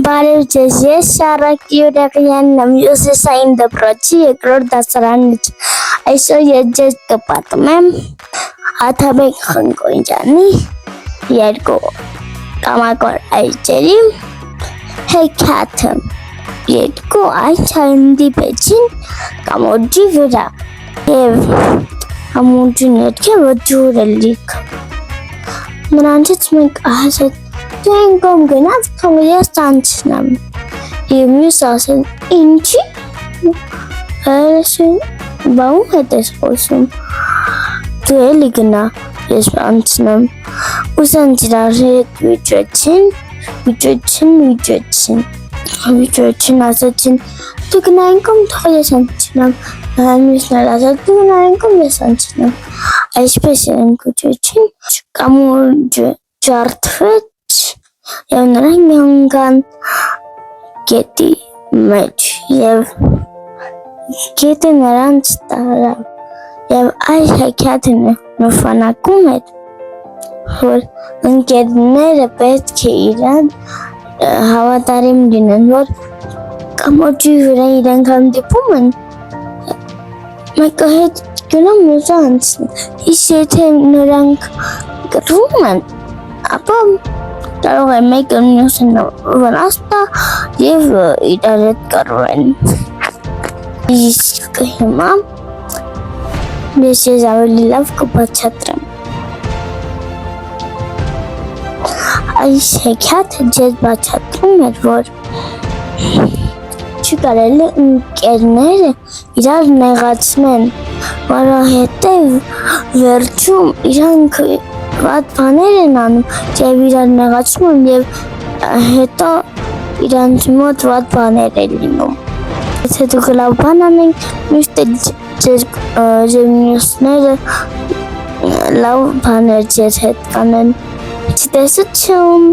Բարև ձեզ, ես Շարակ Յուրեղյանն եմ, Հյուսիսային դպրոցի երկրորդ դասարանից։ Այսօր ես ձեզ կպատմեմ եմ Աթաբեկ Խնկոյանի երկու կամակոր այծերի հեքիաթը։ Երկու այծ հանդիպեցին կամուրջի վրա և կամուրջի ներքևը ջուր էր լիքը։ Նրանցից մեկը ասեց. «Դու կողմ գնաց, թող ես անցնեմ»։ Եվ մյուսը ասեց. «Ինչի՞»։ Բա ում հետ ես խոսում։ «Դու էլի գնա, ես անցնեմ»։ Ուսանց իրար հետ վիճեցին, ասեցին. «Դու գնա այն կողմ, թող ես անցնեմ»։ Մյուսն ասաց. «Դու գնա այն կողմ, ես անցնեմ»։ Այսպես իրենք վիճեցին, կամուրջը ջարդվեց և նրանք ընկան գետի մեջ և գետը նրանց տարավ։ Եվ այս հեքիաթը նշանակում է, որ ընկերները պետք է իրար հավատարիմ լինեն, որ կամուրջի վրա իրենք հանդիպում են, մեկը հետ գնում մյուսը անցնում։ Իսկ եթե նրանք կռվում են, ապա կարող է մեկը մյուսին վնաս տա և իրար հետ կռվեն։ Իսկ հիմա ես ավելի լավ կբացատրեմ։ Այս հեքիաթը ձեզ բացատրում էր, որ չի կարելի ընկերները իրար նեղացնեն, որովհետև վերջում իրանք վատ բաներ են անում և իրար նեղացնում են և հետո իրանց մոտ վատ բաներ են լինում։ Եթե դուք լավ բան անեք, միշտ ձեր մյուսները լավ բաներ ձեզ հետ կանեն։ Ցտեսություն։